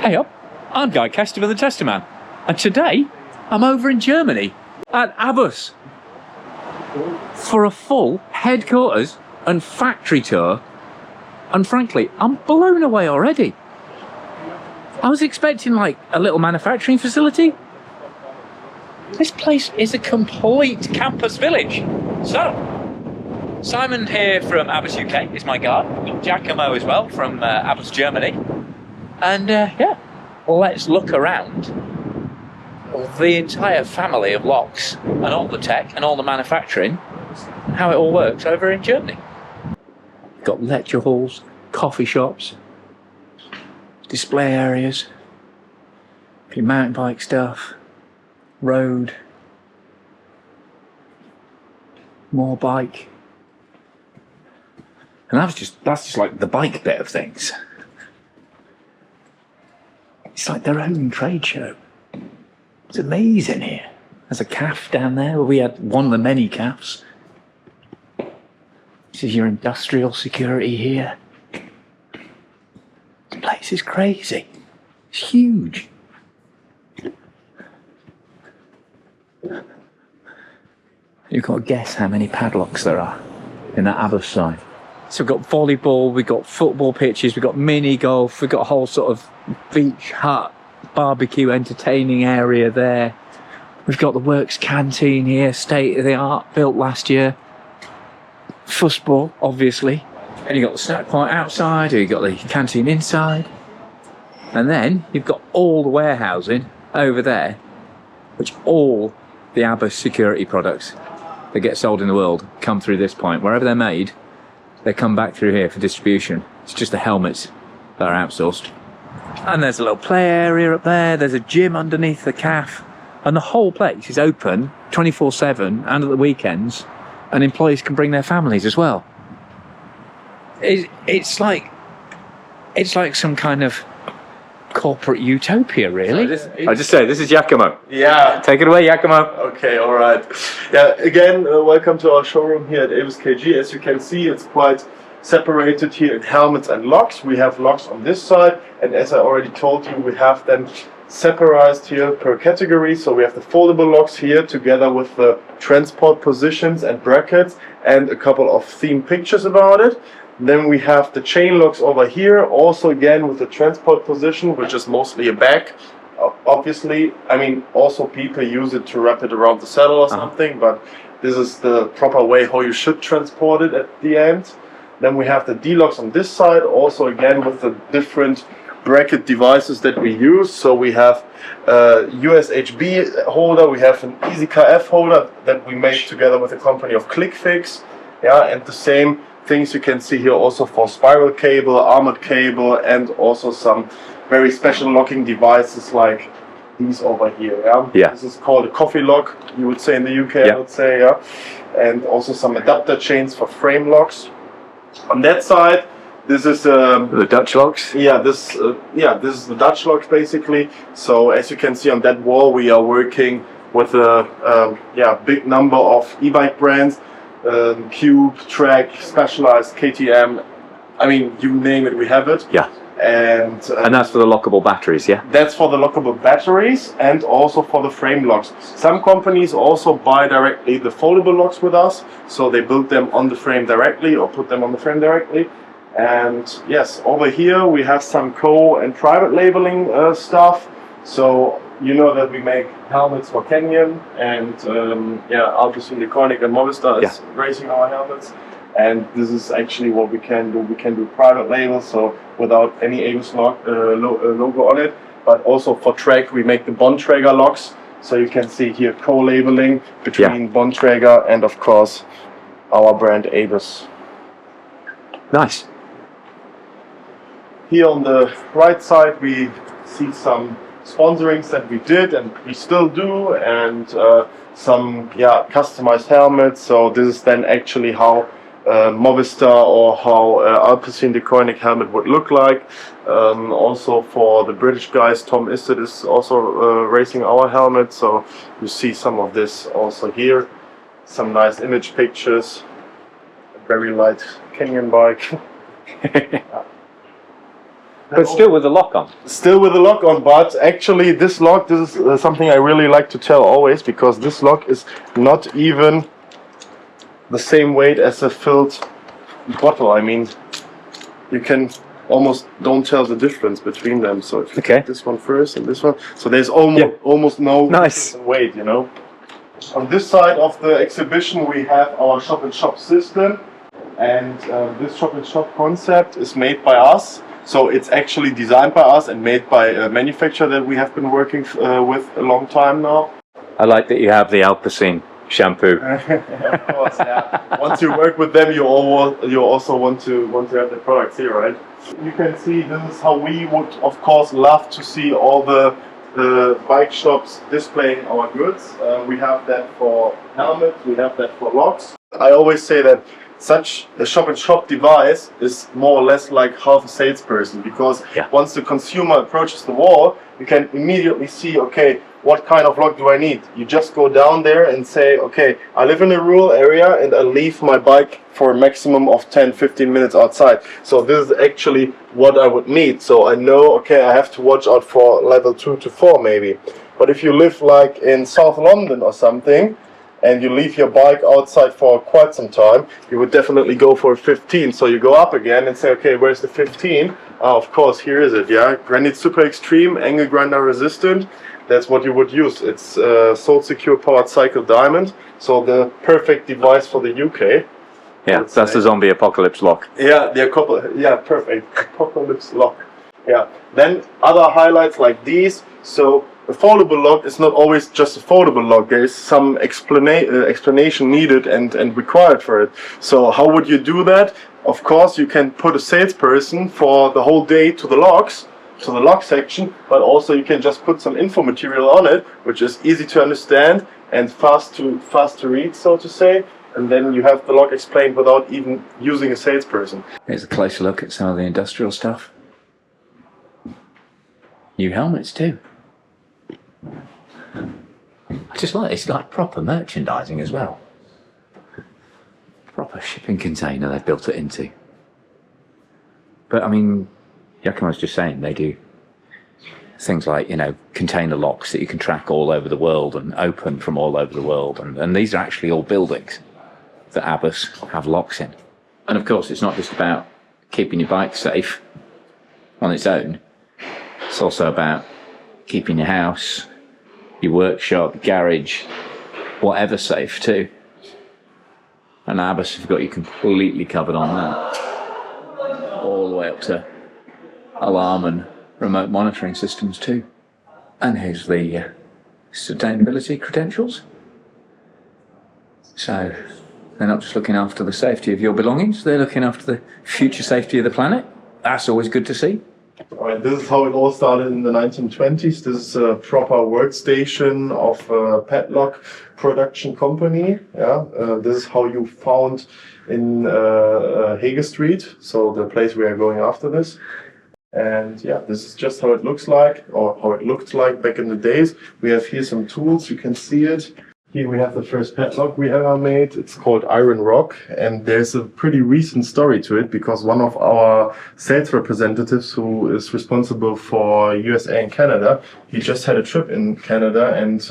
Hey up, I'm Guy Kester, the Testaman, and today I'm over in Germany at ABUS for a full headquarters and factory tour, and frankly, I'm blown away already. I was expecting like a little manufacturing facility. This place is a complete campus village. So, Simon here from ABUS UK is my guy, Giacomo as well from ABUS Germany. And yeah, let's look around the entire family of locks and all the tech and all the manufacturing and how it all works over in Germany. We've got lecture halls, coffee shops, display areas, mountain bike stuff, road, more bike. And that's just like the bike bit of things. It's like their own trade show. It's amazing here. There's a calf down there where we had one of the many calves. This is your industrial security here. This place is crazy. It's huge. You've got to guess how many padlocks there are in that ABUS side. So we've got volleyball, we've got football pitches, we've got mini golf, we've got a whole sort of beach hut, barbecue entertaining area there. We've got the works canteen here, state of the art, built last year. Fussball, obviously. And you've got the snack point outside, or you've got the canteen inside. And then you've got all the warehousing over there, which all the ABUS security products that get sold in the world come through this point. Wherever they're made, they come back through here for distribution. It's just the helmets that are outsourced. And there's a little play area up there. There's a gym underneath the calf. And the whole place is open 24/7 and at the weekends. And employees can bring their families as well. It's like some kind of corporate utopia, really. I just say, this is Giacomo. Yeah. Take it away, Giacomo. Okay, all right. Yeah, again, welcome to our showroom here at ABUS KG. As you can see, it's quite separated here in helmets and locks. We have locks on this side, and as I already told you, we have them separated here per category. So we have the foldable locks here together with the transport positions and brackets and a couple of theme pictures about it. Then we have the chain locks over here, also again with the transport position, which is mostly a bag. Obviously, I mean, also people use it to wrap it around the saddle or something, but this is the proper way how you should transport it at the end. Then we have the D-locks on this side, also again with the different bracket devices that we use. So we have a USHB holder, we have an EasyKF holder that we made together with a company of ClickFix. Yeah, and the same things you can see here also for spiral cable, armored cable, and also some very special locking devices like these over here. Yeah? This is called a coffee lock, you would say in the UK, I would say. Yeah, and also some adapter chains for frame locks. On that side, this is the Dutch locks. Yeah, this is the Dutch locks basically. So as you can see on that wall, we are working with a big number of e-bike brands. Cube, Trek, Specialized, KTM, I mean, you name it, we have it. Yeah. And that's for the lockable batteries, yeah? That's for the lockable batteries and also for the frame locks. Some companies also buy directly the foldable locks with us, so they build them on the frame directly or put them on the frame directly. And yes, over here we have some co- and private labeling stuff. So you know that we make helmets for Canyon and ABUS and Movistar is racing our helmets. And this is actually what we can do. We can do private labels, so without any ABUS logo on it. But also for Trek, we make the Bontrager locks. So you can see here co-labeling between Bontrager and of course our brand ABUS. Nice. Here on the right side we see some sponsorings that we did and we still do, and some customized helmets. So this is then actually how Movistar or how Alpecin DeKoinig helmet would look like. Also for the British guys, Tom Isted is also racing our helmet, so you see some of this also here. Some nice image pictures. A very light Canyon bike. But still with the lock on. Still with the lock on, but actually this lock, this is something I really like to tell always, because this lock is not even the same weight as a filled bottle. I mean, you can almost don't tell the difference between them. So if you take this one first and this one, so there's almost no difference in weight, you know. On this side of the exhibition we have our shop-in-shop system, and this shop-in-shop concept is made by us. So it's actually designed by us and made by a manufacturer that we have been working with a long time now. I like that you have the Alpecin shampoo. Of course, yeah. Once you work with them, you also want to have the products here, right? You can see this is how we would, of course, love to see all the bike shops displaying our goods. We have that for helmets, we have that for locks. I always say that such a shop-in-shop device is more or less like half a salesperson, because once the consumer approaches the wall, you can immediately see, okay, what kind of lock do I need? You just go down there and say, okay, I live in a rural area and I leave my bike for a maximum of 10-15 minutes outside. So this is actually what I would need. So I know, okay, I have to watch out for level 2 to 4 maybe. But if you live like in South London or something, and you leave your bike outside for quite some time, you would definitely go for a 15. So you go up again and say, okay, where's the 15? Of course, here is it, yeah. Granite Super Extreme, angle grinder resistant. That's what you would use. It's Salt Secure Powered Cycle Diamond. So the perfect device for the UK. Yeah, that's the zombie apocalypse lock. Yeah, perfect. Apocalypse lock. Yeah. Then other highlights like these. So a foldable lock is not always just a foldable lock. There is some explanation needed and required for it. So how would you do that? Of course, you can put a salesperson for the whole day to the locks, to the lock section, but also you can just put some info material on it, which is easy to understand and fast to read, so to say. And then you have the lock explained without even using a salesperson. Here's a closer look at some of the industrial stuff. New helmets too. I just like it's like proper merchandising as well. Proper shipping container they've built it into. But I mean, Giacomo was just saying they do things like, you know, container locks that you can track all over the world and open from all over the world. And these are actually all buildings that ABUS have locks in. And of course, it's not just about keeping your bike safe on its own. It's also about keeping your house, your workshop, garage, whatever safe too. And ABUS have got you completely covered on that. All the way up to alarm and remote monitoring systems too. And here's the sustainability credentials. So they're not just looking after the safety of your belongings, they're looking after the future safety of the planet. That's always good to see. Alright, this is how it all started in the 1920s. This is a proper workstation of a padlock production company. Yeah, this is how you found in Hege Street, so the place we are going after this. And yeah, this is just how it looks like, or how it looked like back in the days. We have here some tools, you can see it. Here we have the first padlock we ever made. It's called Iron Rock, and there's a pretty recent story to it, because one of our sales representatives who is responsible for USA and Canada, he just had a trip in Canada, and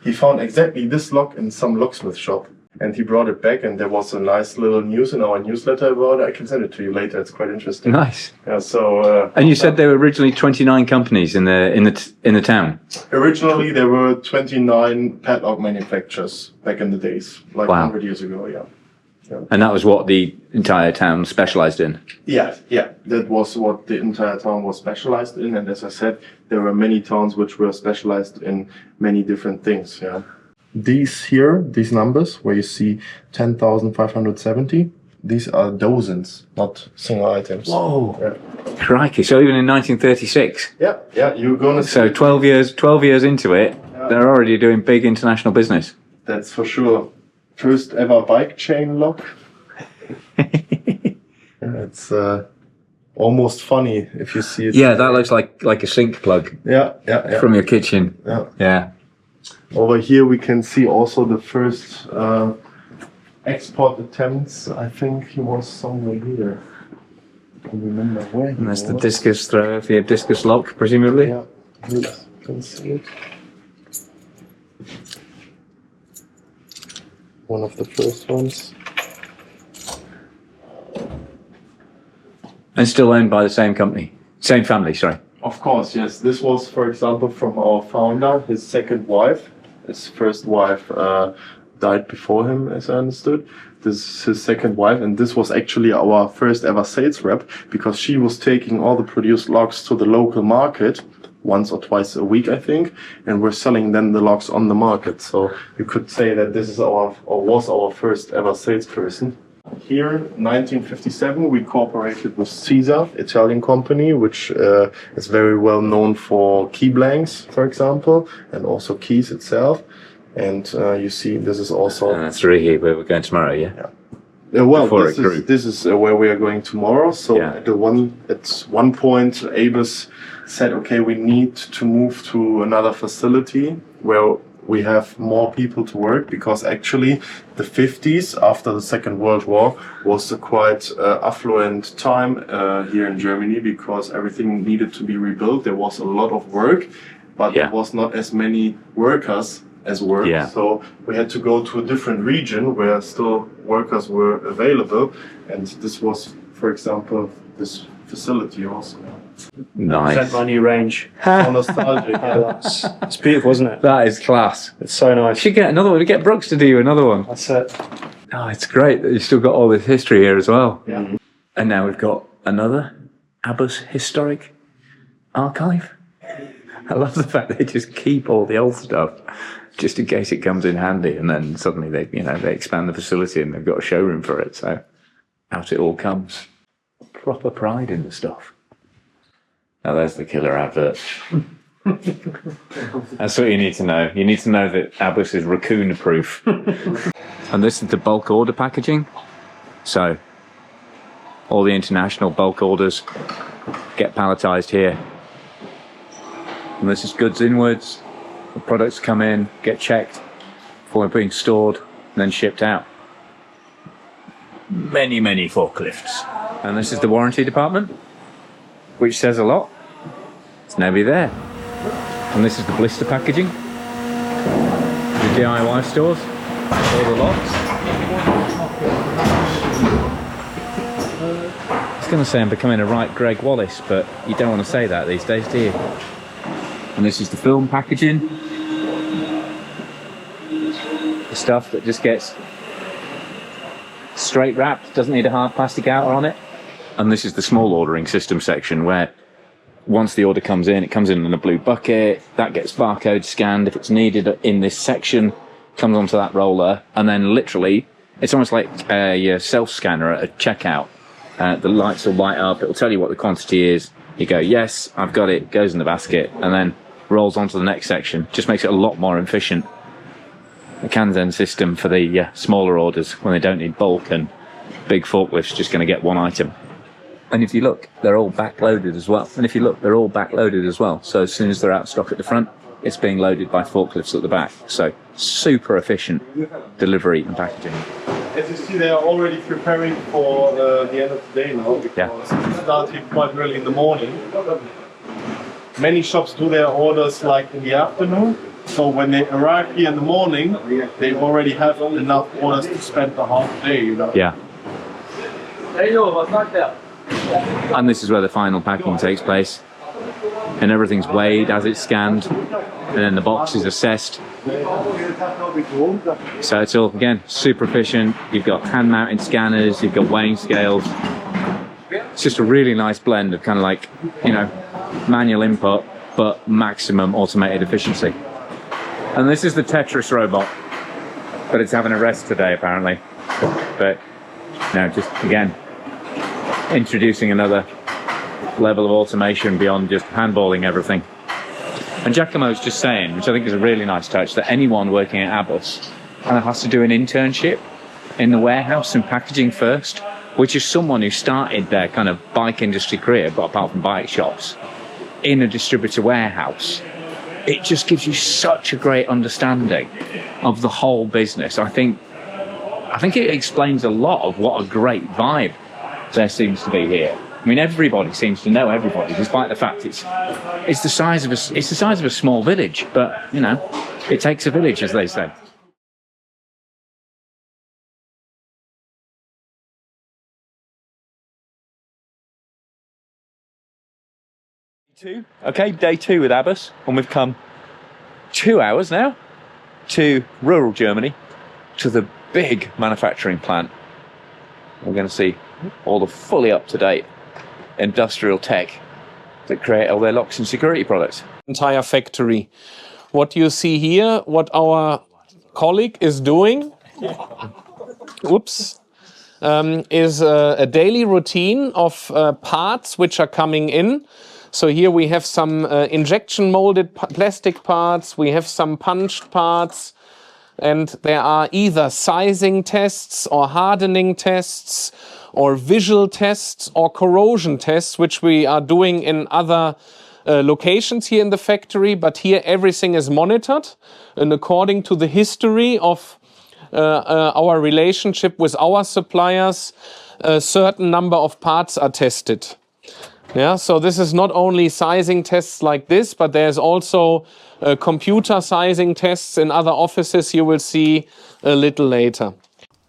he found exactly this lock in some locksmith shop. And he brought it back, and there was a nice little news in our newsletter about it. I can send it to you later. It's quite interesting. Nice. Yeah. So. And you said there were originally 29 companies in the town. Originally, there were 29 padlock manufacturers back in the days, like 100 years ago. Yeah. And that was what the entire town specialized in. Yeah. That was what the entire town was specialized in. And as I said, there were many towns which were specialized in many different things. Yeah. These here, these numbers, where you see 10,570, these are dozens, not single items. Whoa! Yeah. Crikey! So even in 1936. Yeah, you're gonna. So 12 years into it, they're already doing big international business. That's for sure. First ever bike chain lock. It's almost funny if you see it. Yeah, that looks like a sink plug. Yeah. From your kitchen. Yeah. Over here we can see also the first export attempts. I think he was somewhere here. remember where. And that's the discus thrower for your discus lock, presumably. Yeah, you can see it. One of the first ones. And still owned by the same company, same family. Sorry. Of course, yes. This was, for example, from our founder, his second wife. His first wife died before him, as I understood. This is his second wife, and this was actually our first ever sales rep, because she was taking all the produced logs to the local market once or twice a week, I think, and we're selling then the logs on the market. So you could say that this is was our first ever salesperson. Here, 1957, we cooperated with Caesar, Italian company, which is very well known for key blanks, for example, and also keys itself. And you see, this is also... That's really where we're going tomorrow, yeah? Well, this is where we are going tomorrow. So at one point, ABUS said, okay, we need to move to another facility where we have more people to work, because actually the 50s, after the Second World War, was a quite affluent time here in Germany, because everything needed to be rebuilt. There was a lot of work, but there was not as many workers as work. So we had to go to a different region where still workers were available. And this was, for example, this facility also. Nice. Sent my new range. How nostalgic. It's beautiful, isn't it? That is class. It's so nice. You should get another one. Get Brooks to do you another one. That's it. Oh, it's great that you've still got all this history here as well. Yeah. And now we've got another ABUS historic archive. I love the fact they just keep all the old stuff just in case it comes in handy, and then suddenly they expand the facility and they've got a showroom for it. So out it all comes. Proper pride in the stuff. Now there's the killer advert. That's what you need to know. You need to know that ABUS is raccoon proof. And this is the bulk order packaging. So all the international bulk orders get palletized here. And this is goods inwards. The products come in, get checked before being stored, and then shipped out. Many, many forklifts. And this is the warranty department, which says a lot. There's nobody there. And this is the blister packaging. The DIY stores, all the lots. I was going to say I'm becoming a right Greg Wallace, but you don't want to say that these days, do you? And this is the film packaging. The stuff that just gets straight wrapped, doesn't need a hard plastic outer on it. And this is the small ordering system section, where once the order comes in, it comes in a blue bucket, that gets barcode scanned if it's needed in this section, comes onto that roller, and then literally, it's almost like your self-scanner at a checkout. The lights will light up, it'll tell you what the quantity is, you go, yes, I've got it, goes in the basket, and then rolls onto the next section. Just makes it a lot more efficient. The Kanzen system for the smaller orders, when they don't need bulk, and big forklifts just going to get one item. And if you look, they're all backloaded as well. So as soon as they're out of stock at the front, it's being loaded by forklifts at the back. So super efficient delivery and packaging. As you see, they are already preparing for the end of the day now, because it's starting quite early in the morning. Many shops do their orders like in the afternoon. So when they arrive here in the morning, they already have enough orders to spend the whole day, you know? Yeah. And this is where the final packing takes place. And everything's weighed as it's scanned. And then the box is assessed. So it's all, again, super efficient. You've got hand-mounted scanners, you've got weighing scales. It's just a really nice blend of kind of like, manual input, but maximum automated efficiency. And this is the Tetris robot, but it's having a rest today apparently. But just again, introducing another level of automation beyond just handballing everything. And Giacomo's just saying, which I think is a really nice touch, that anyone working at ABUS kind of has to do an internship in the warehouse and packaging first, which is someone who started their kind of bike industry career, but apart from bike shops, in a distributor warehouse. It just gives you such a great understanding of the whole business. I think it explains a lot of what a great vibe there seems to be here. I mean, everybody seems to know everybody, despite the fact it's the size of a small village. But you know, it takes a village, as they say. Okay, day 2 with ABUS, and we've come 2 hours now to rural Germany, to the big manufacturing plant. We're going to see all the fully up-to-date industrial tech that create all their locks and security products. Entire factory. What you see here, what our colleague is doing, is a daily routine of parts which are coming in. So here we have some injection molded plastic parts, we have some punched parts, and there are either sizing tests or hardening tests or visual tests or corrosion tests, which we are doing in other locations here in the factory. But here everything is monitored, and according to the history of our relationship with our suppliers, a certain number of parts are tested. Yeah, so this is not only sizing tests like this, but there's also computer sizing tests in other offices you will see a little later.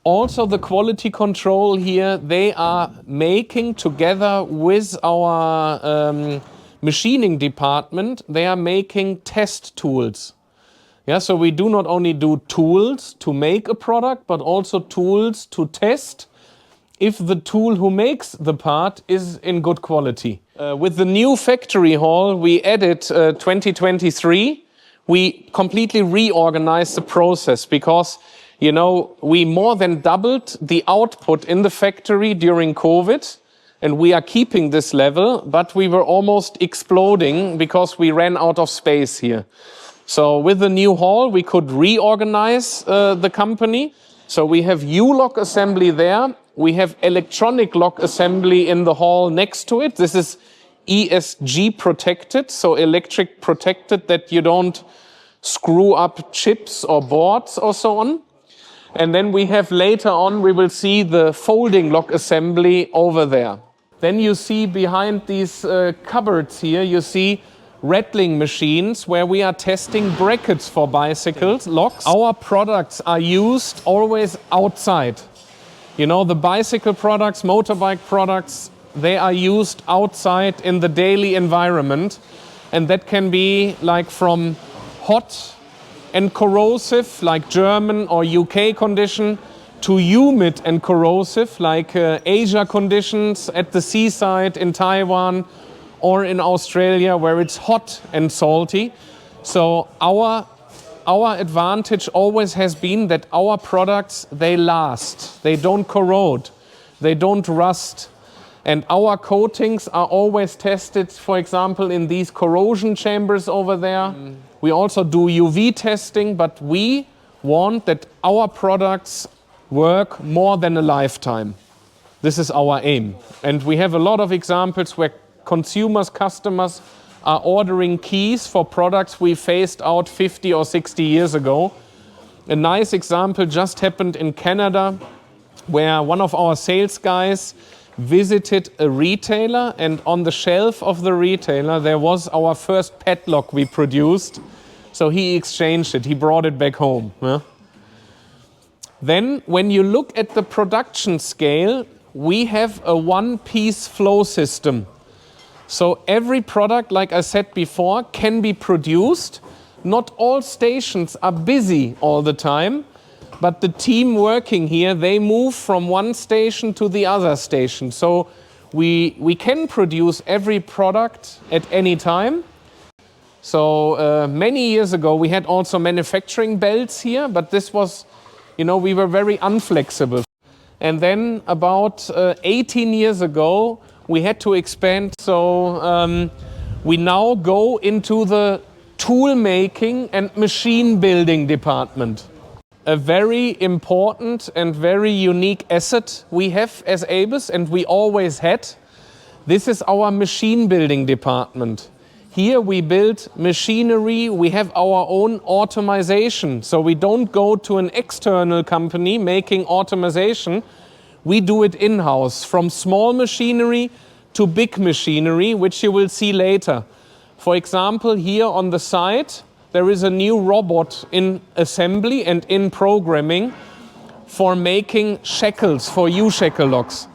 Also the quality control here, they are making together with our machining department, they are making test tools. Yeah, so we do not only do tools to make a product, but also tools to test if the tool who makes the part is in good quality. With the new factory hall we added 2023, we completely reorganized the process because, you know, we more than doubled the output in the factory during COVID, and we are keeping this level, but we were almost exploding because we ran out of space here. So with the new hall we could reorganize the company. So we have U-lock assembly there. We have electronic lock assembly in the hall next to it. This is ESG protected, so electric protected, that you don't screw up chips or boards or so on. And then we have later on, we will see the folding lock assembly over there. Then you see behind these cupboards here, you see rattling machines where we are testing brackets for bicycles, locks. Our products are used always outside. You know, the bicycle products, motorbike products, they are used outside in the daily environment. And that can be like from hot and corrosive, like German or UK condition, to humid and corrosive, like Asia conditions at the seaside in Taiwan or in Australia, where it's hot and salty. So our advantage always has been that our products, they last, they don't corrode, they don't rust. And our coatings are always tested, for example, in these corrosion chambers over there. We also do UV testing, but we want that our products work more than a lifetime. This is our aim. And we have a lot of examples where consumers, customers are ordering keys for products we phased out 50 or 60 years ago. A nice example just happened in Canada, where one of our sales guys visited a retailer, and on the shelf of the retailer there was our first padlock we produced. So he exchanged it, he brought it back home. Yeah? Then when you look at the production scale, we have a one-piece flow system. So every product, like I said before, can be produced. Not all stations are busy all the time, but the team working here, they move from one station to the other station. So we can produce every product at any time. So many years ago we had also manufacturing belts here, but this was, you know, we were very unflexible. And then about 18 years ago, we had to expand, so we now go into the tool making and machine building department. A very important and very unique asset we have as ABUS, and we always had. This is our machine building department. Here we build machinery, we have our own automation, so we don't go to an external company making automation. We do it in-house, from small machinery to big machinery, which you will see later. For example, here on the side, there is a new robot in assembly and in programming for making shackles, for U-shackle locks.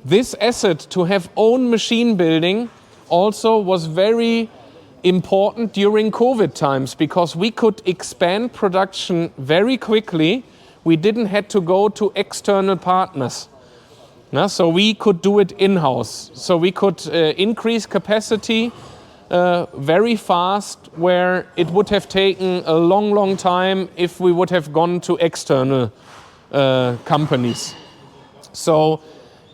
This asset to have own machine building also was very important during COVID times because we could expand production very quickly. We didn't have to go to external partners. So we could do it in-house. So we could increase capacity very fast, where it would have taken a long, long time if we would have gone to external companies. So,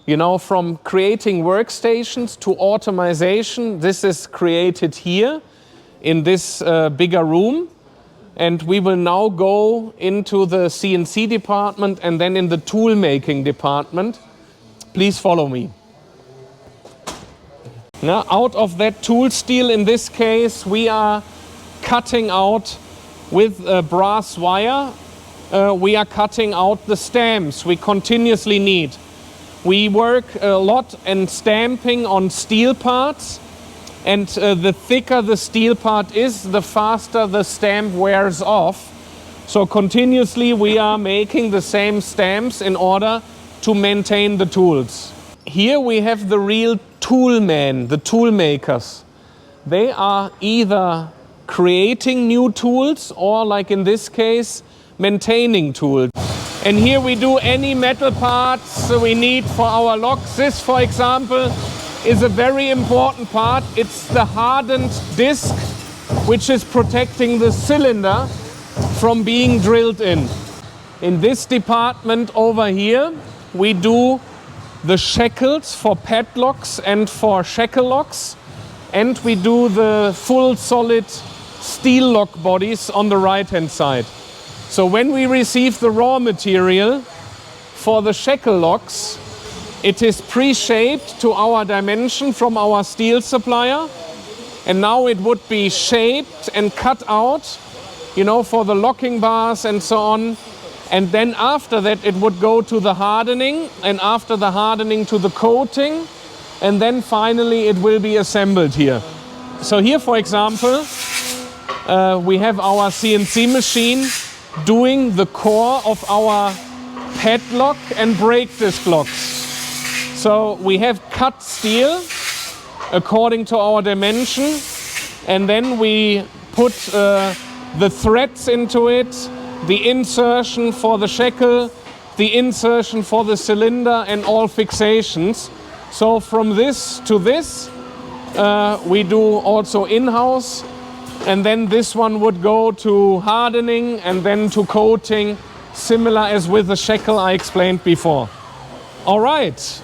you know, from creating workstations to automation, this is created here in this bigger room. And we will now go into the CNC department and then in the tool making department. Please follow me. Now, out of that tool steel, in this case, we are cutting out with brass wire. We are cutting out the stamps we continuously need. We work a lot in stamping on steel parts, and the thicker the steel part is, the faster the stamp wears off. So continuously we are making the same stamps in order to maintain the tools. Here we have the real tool men, the tool makers. They are either creating new tools or, like in this case, maintaining tools. And here we do any metal parts we need for our locks. This, for example, is a very important part. It's the hardened disc which is protecting the cylinder from being drilled in. In this department over here, we do the shackles for padlocks and for shackle locks, and we do the full solid steel lock bodies on the right hand side. So when we receive the raw material for the shackle locks, it is pre-shaped to our dimension from our steel supplier, and now it would be shaped and cut out, you know, for the locking bars and so on. And then after that it would go to the hardening, and after the hardening to the coating, and then finally it will be assembled here. So here, for example, we have our CNC machine doing the core of our padlock and brake disc locks. So we have cut steel according to our dimension, and then we put the threads into it, the insertion for the shackle, the insertion for the cylinder, and all fixations. So from this to this, we do also in-house, and then this one would go to hardening and then to coating, similar as with the shackle I explained before. All right,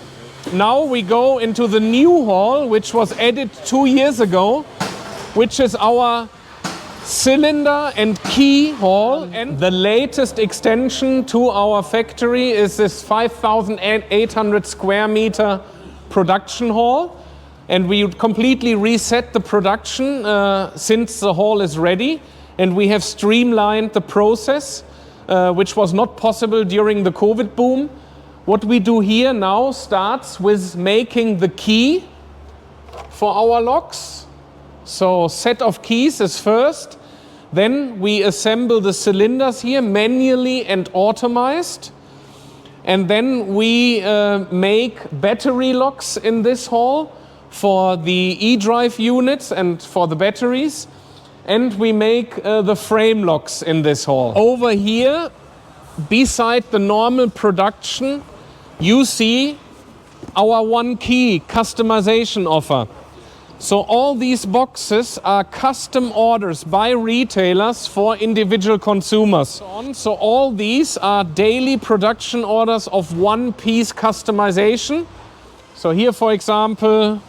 now we go into the new hall, which was added 2 years ago, which is our cylinder and key hall. And the latest extension to our factory is this 5,800 square meter production hall, and we completely reset the production since the hall is ready, and we have streamlined the process, which was not possible during the COVID boom. What we do here now starts with making the key for our locks. So set of keys is first, then we assemble the cylinders here manually and automized, and then we make battery locks in this hall for the e-drive units and for the batteries, and we make the frame locks in this hall. Over here, beside the normal production, you see our one key customization offer. So all these boxes are custom orders by retailers for individual consumers. So all these are daily production orders of one piece customization. So here, for example,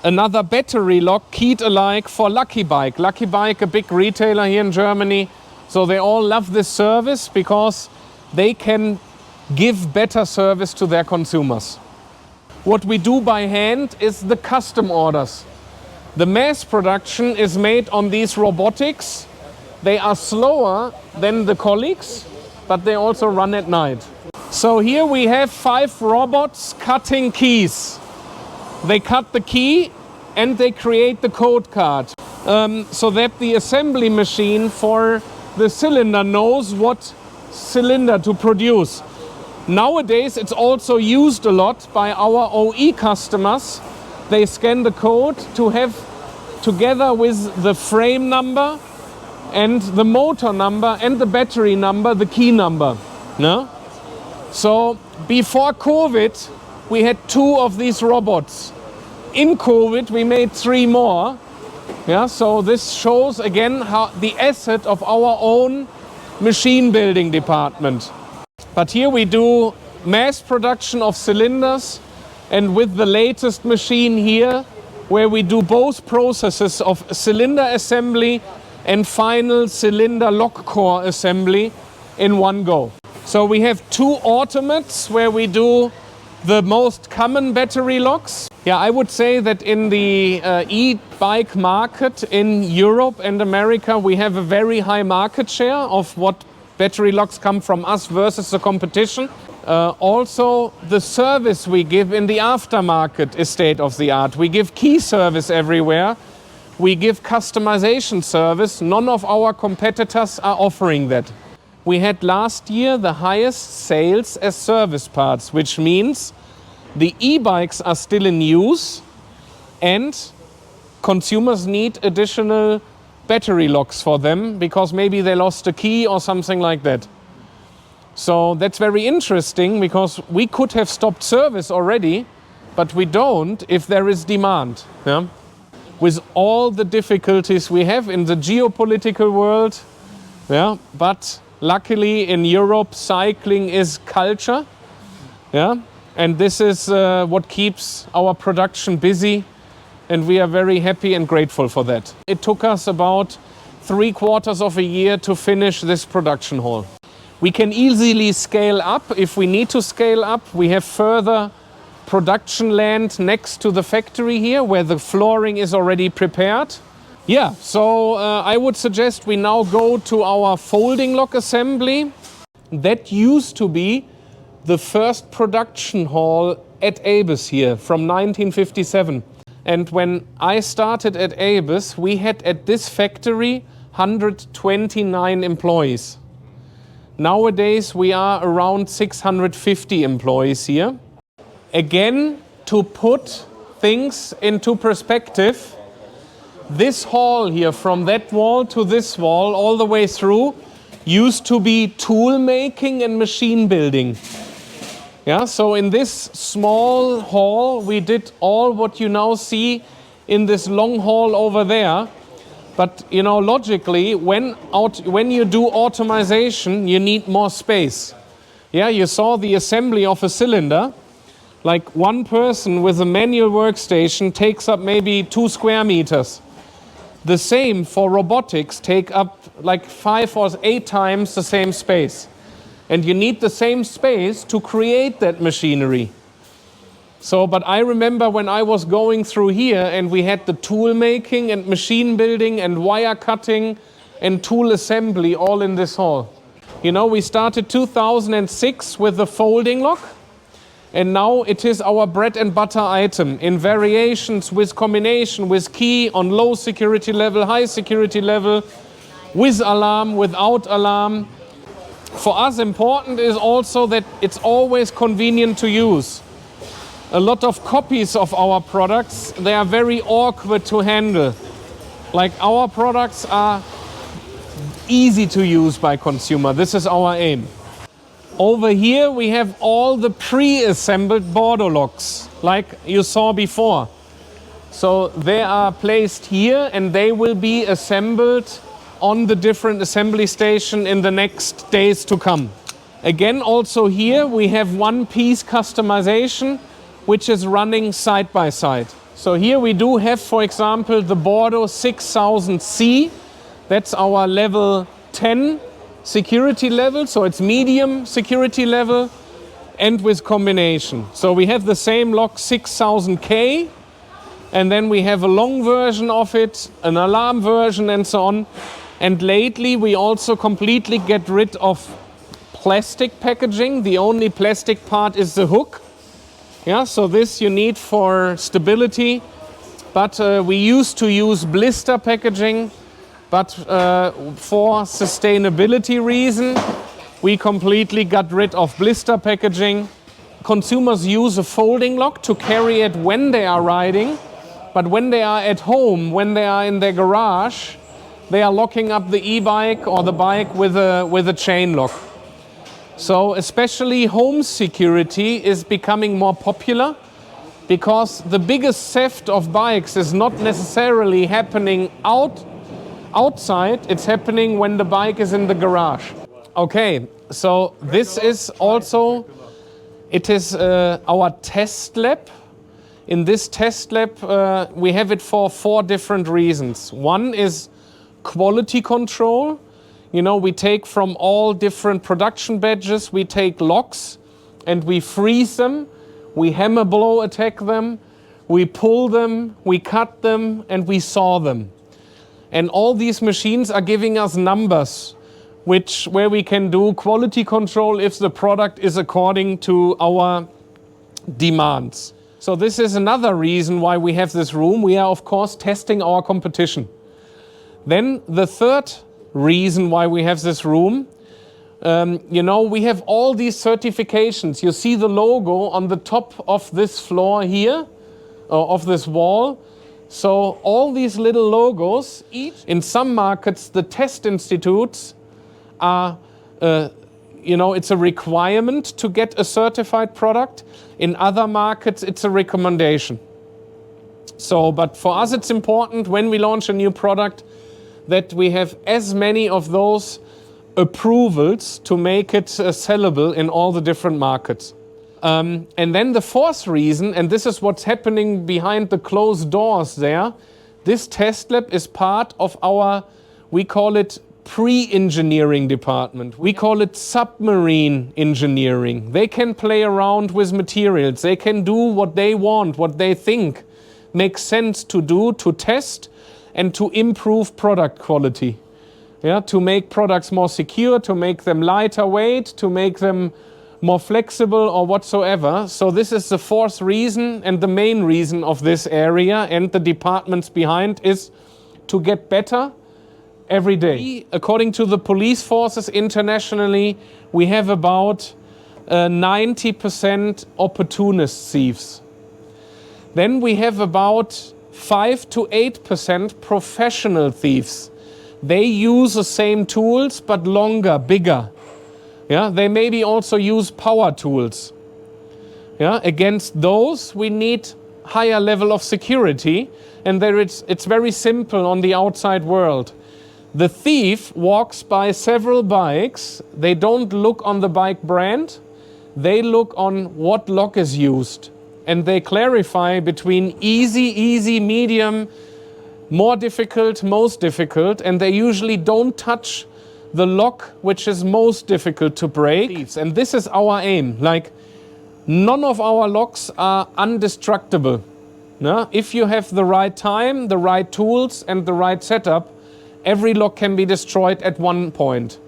another battery lock keyed alike for Lucky Bike. Lucky Bike, a big retailer here in Germany. So they all love this service because they can give better service to their consumers. What we do by hand is the custom orders. The mass production is made on these robotics. They are slower than the colleagues, but they also run at night. So here we have 5 robots cutting keys. they cut the key and they create the code card, so that the assembly machine for the cylinder knows what cylinder to produce. Nowadays it's also used a lot by our OE customers. They scan the code to have, together with the frame number and the motor number and the battery number, the key number. No? So before COVID we had 2 of these robots. In COVID we made 3 more. Yeah, so this shows again how the asset of our own machine building department. But here we do mass production of cylinders, and with the latest machine here, where we do both processes of cylinder assembly and final cylinder lock core assembly in one go. So we have 2 automates where we do the most common battery locks. Yeah, I would say that in the e-bike market in Europe and America, we have a very high market share of what battery locks come from us versus the competition. Also, the service we give in the aftermarket is state of the art. We give key service everywhere. We give customization service. None of our competitors are offering that. We had last year the highest sales as service parts, which means the e-bikes are still in use and consumers need additional battery locks for them because maybe they lost a key or something like that. So that's very interesting because we could have stopped service already, but we don't if there is demand. Yeah? With all the difficulties we have in the geopolitical world, yeah, but luckily in Europe cycling is culture. Yeah? And this is what keeps our production busy, and we are very happy and grateful for that. It took us about 3/4 of a year to finish this production hall. We can easily scale up if we need to scale up. We have further production land next to the factory here where the flooring is already prepared. Yeah, so I would suggest we now go to our folding lock assembly. That used to be the first production hall at ABUS here from 1957. And when I started at ABUS, we had at this factory 129 employees. Nowadays we are around 650 employees here. Again, to put things into perspective, this hall here, from that wall to this wall all the way through, used to be tool making and machine building. Yeah, so in this small hall we did all what you now see in this long hall over there. But you know, logically, when you do automation, you need more space. Yeah, you saw the assembly of a cylinder. Like one person with a manual workstation takes up maybe 2 square meters. The same for robotics, take up like 5 or 8 times the same space. And you need the same space to create that machinery. So, but I remember when I was going through here and we had the tool making and machine building and wire cutting and tool assembly all in this hall. You know, we started 2006 with the folding lock, and now it is our bread and butter item in variations with combination, with key, on low security level, high security level, with alarm, without alarm. For us important is also that it's always convenient to use. A lot of copies of our products, they are very awkward to handle. Like our products are easy to use by consumer. This is our aim. Over here we have all the pre-assembled border locks, like you saw before. So they are placed here and they will be assembled on the different assembly station in the next days to come. Again, also here we have one piece customization which is running side by side. So here we do have, for example, the Bordeaux 6000C. That's our level 10 security level, so it's medium security level and with combination. So we have the same lock 6000K, and then we have a long version of it, an alarm version and so on. And lately we also completely get rid of plastic packaging. The only plastic part is the hook. Yeah, so this you need for stability, but we used to use blister packaging, but for sustainability reason, we completely got rid of blister packaging. Consumers use a folding lock to carry it when they are riding, but when they are at home, when they are in their garage, they are locking up the e-bike or the bike with a chain lock. So especially home security is becoming more popular because the biggest theft of bikes is not necessarily happening outside, it's happening when the bike is in the garage. Okay, so this is also, it is our test lab. In this test lab, we have it for 4 different reasons. One is quality control. You know, we take from all different production batches, we take locks and we freeze them, we hammer blow attack them, we pull them, we cut them and we saw them. And all these machines are giving us numbers where we can do quality control if the product is according to our demands. So this is another reason why we have this room. We are of course testing our competition. Then the third reason why we have this room, you know, we have all these certifications. You see the logo on the top of this floor here, or of this wall. So all these little logos, in some markets the test institutes are, you know, it's a requirement to get a certified product. In other markets it's a recommendation. So, but for us it's important when we launch a new product that we have as many of those approvals to make it sellable in all the different markets. And then the fourth reason, and this is what's happening behind the closed doors there, this test lab is part of our, we call it pre-engineering department. We call it submarine engineering. They can play around with materials. They can do what they want, what they think makes sense to do, to test, and to improve product quality. Yeah, to make products more secure, to make them lighter weight, to make them more flexible or whatsoever. So this is the fourth reason and the main reason of this area and the departments behind is to get better every day. According to the police forces internationally, we have about 90% opportunist thieves. Then we have about 5 to 8% professional thieves. They use the same tools but longer, bigger. Yeah, they maybe also use power tools. Yeah, against those we need higher level of security, and there it's very simple on the outside world. The thief walks by several bikes. They don't look on the bike brand. They look on what lock is used. And they clarify between easy, medium, more difficult, most difficult, and they usually don't touch the lock which is most difficult to break. And this is our aim. Like, none of our locks are indestructible. No? If you have the right time, the right tools and the right setup, every lock can be destroyed at one point.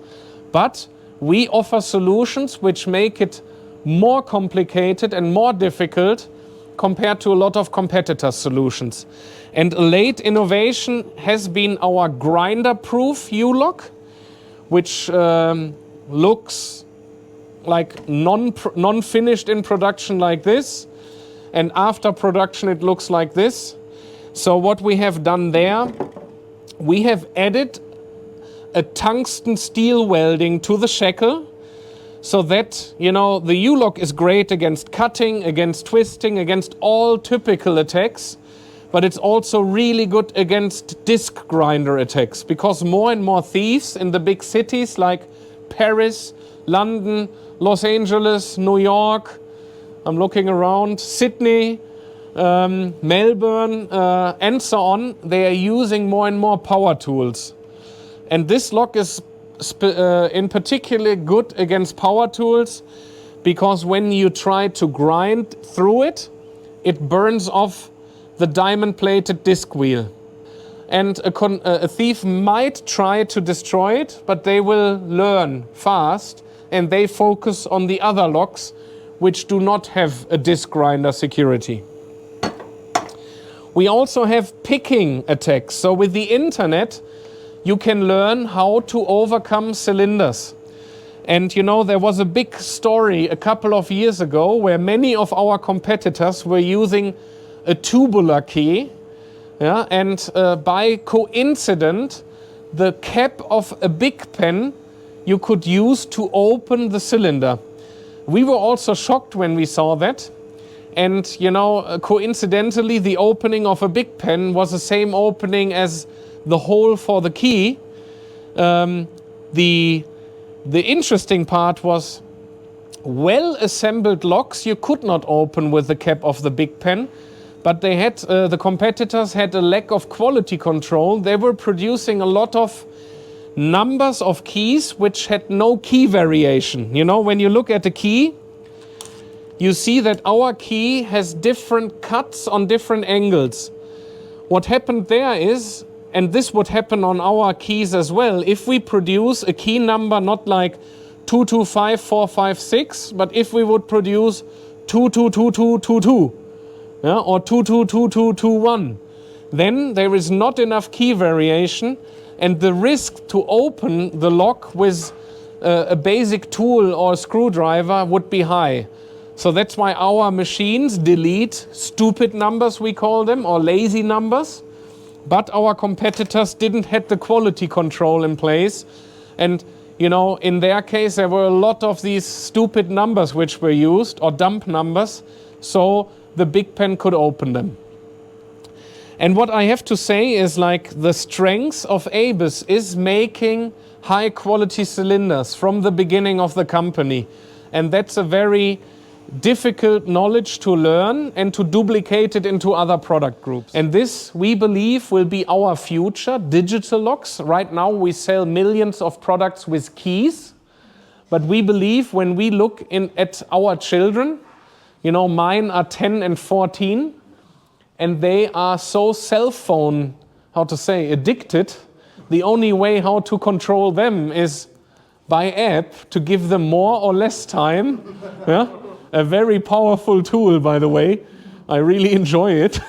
But we offer solutions which make it more complicated and more difficult compared to a lot of competitor solutions. And a late innovation has been our grinder-proof U-lock, which looks like non-finished in production like this, and after production it looks like this. So what we have done there, we have added a tungsten steel welding to the shackle, so that, you know, the U-lock is great against cutting, against twisting, against all typical attacks, but it's also really good against disc grinder attacks, because more and more thieves in the big cities like Paris, London, Los Angeles, New York, I'm looking around, Sydney, Melbourne, and so on, they are using more and more power tools. And this lock is in particular good against power tools, because when you try to grind through it, it burns off the diamond-plated disc wheel. And a thief might try to destroy it, but they will learn fast, and they focus on the other locks which do not have a disc grinder security. We also have picking attacks. So with the internet, you can learn how to overcome cylinders. And you know, there was a big story a couple of years ago where many of our competitors were using a tubular key. Yeah, and by coincidence, the cap of a big pen you could use to open the cylinder. We were also shocked when we saw that. And you know, coincidentally, the opening of a big pen was the same opening as the hole for the key. The interesting part was well-assembled locks you could not open with the cap of the big pen, but they had the competitors had a lack of quality control. They were producing a lot of numbers of keys which had no key variation. You know, when you look at a key, you see that our key has different cuts on different angles. What happened there is, and this would happen on our keys as well, if we produce a key number not like 225456, but if we would produce 222222, yeah, or 222221, then there is not enough key variation, and the risk to open the lock with a basic tool or a screwdriver would be high. So that's why our machines delete stupid numbers, we call them, or lazy numbers. But our competitors didn't have the quality control in place. And, you know, in their case, there were a lot of these stupid numbers which were used, or dump numbers, so the big pen could open them. And what I have to say is, like, the strength of ABUS is making high quality cylinders from the beginning of the company. And that's a very difficult knowledge to learn and to duplicate it into other product groups. And this, we believe, will be our future, digital locks. Right now we sell millions of products with keys, but we believe when we look at our children, you know, mine are 10 and 14, and they are so cell phone, addicted. The only way how to control them is by app, to give them more or less time. Yeah? A very powerful tool, by the way. I really enjoy it.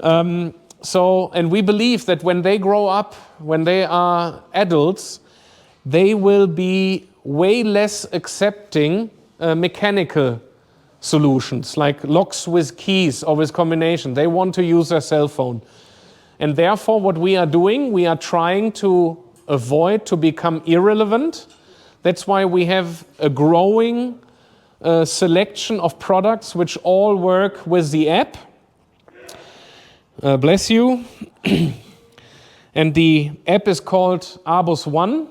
And we believe that when they grow up, when they are adults, they will be way less accepting mechanical solutions, like locks with keys or with combination. They want to use their cell phone. And therefore, what we are doing, we are trying to avoid to become irrelevant. That's why we have a growing selection of products which all work with the app. Bless you. And the app is called ABUS One.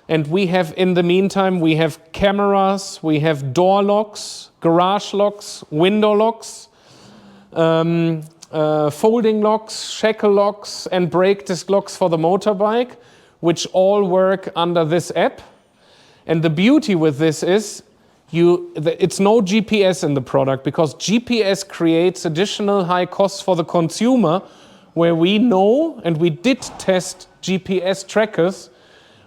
And we have, in the meantime, we have cameras, we have door locks, garage locks, window locks, folding locks, shackle locks, and brake disc locks for the motorbike, which all work under this app. And the beauty with this is, it's no GPS in the product, because GPS creates additional high costs for the consumer, where we know, and we did test GPS trackers,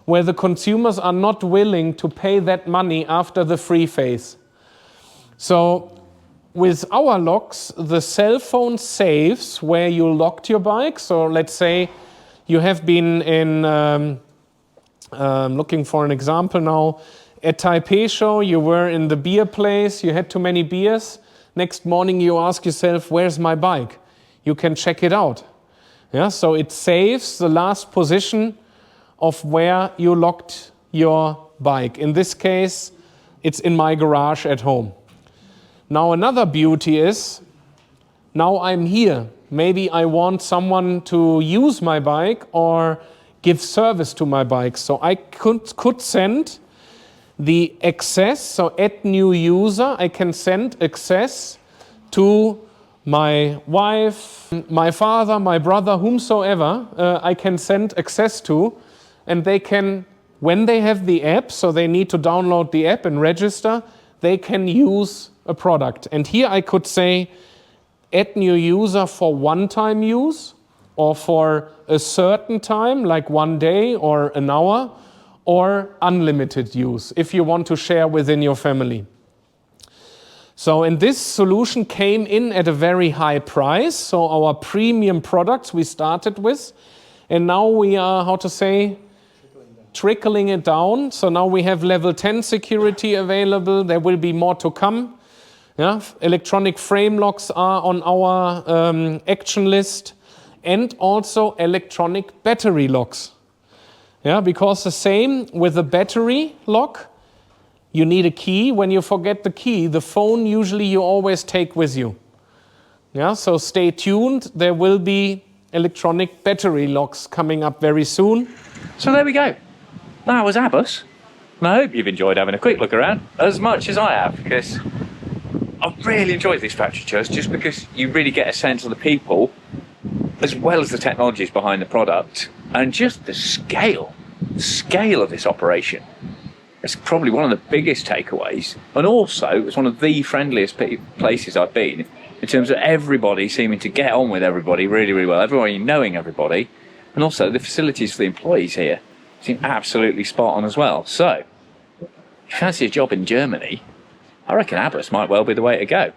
where the consumers are not willing to pay that money after the free phase. So with our locks, the cell phone saves where you locked your bike. So let's say you have been in, looking for an example now, at Taipei show, you were in the beer place, you had too many beers. Next morning you ask yourself, where's my bike? You can check it out. Yeah, so it saves the last position of where you locked your bike. In this case, it's in my garage at home. Now another beauty is, now I'm here. Maybe I want someone to use my bike or give service to my bike. So I could send the access, so add new user, I can send access to my wife, my father, my brother, whomsoever I can send access to, and they can, when they have the app, so they need to download the app and register, they can use a product. And here I could say, add new user for one-time use, or for a certain time, like 1 day or an hour, or unlimited use, if you want to share within your family. So, and this solution came in at a very high price. So our premium products we started with, and now we are, how to say, trickling it down. So now we have level 10 security available. There will be more to come. Yeah? Electronic frame locks are on our action list, and also electronic battery locks. Yeah, because the same with the battery lock, you need a key. When you forget the key, the phone usually you always take with you. Yeah, so stay tuned. There will be electronic battery locks coming up very soon. So there we go. That was ABUS. And I hope you've enjoyed having a quick look around as much as I have, because I've really enjoyed these factory tours, just because you really get a sense of the people as well as the technologies behind the product, and just the scale of this operation. It's probably one of the biggest takeaways, and also it's one of the friendliest places I've been in terms of everybody seeming to get on with everybody really, really well, everybody knowing everybody, and also the facilities for the employees here seem absolutely spot on as well. So, if you fancy a job in Germany, I reckon ABUS might well be the way to go.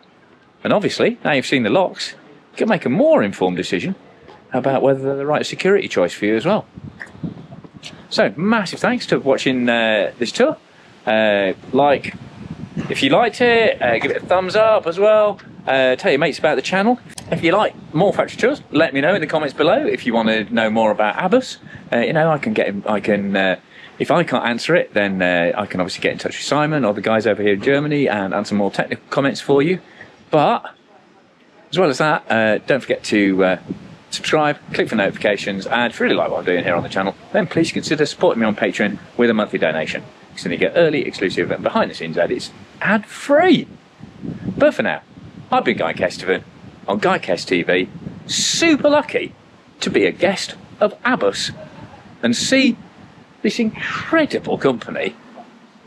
And obviously, now you've seen the locks, you can make a more informed decision about whether they're the right security choice for you as well. So, massive thanks to watching this tour. If you liked it, give it a thumbs up as well. Tell your mates about the channel. If you like more factory tours, let me know in the comments below. If you want to know more about ABUS, if I can't answer it, then I can obviously get in touch with Simon or the guys over here in Germany and answer more technical comments for you. But as well as that, don't forget to subscribe, click for notifications, and if you really like what I'm doing here on the channel, then please consider supporting me on Patreon with a monthly donation, so you get early, exclusive, and behind-the-scenes edits ad-free. But for now, I've been Guy Kesteven on Guy Kest TV, super lucky to be a guest of ABUS and see this incredible company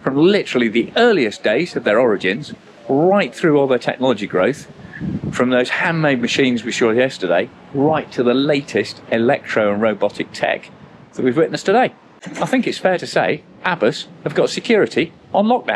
from literally the earliest days of their origins right through all their technology growth, from those handmade machines we saw yesterday right to the latest electro and robotic tech that we've witnessed today. I think it's fair to say ABUS have got security on lockdown.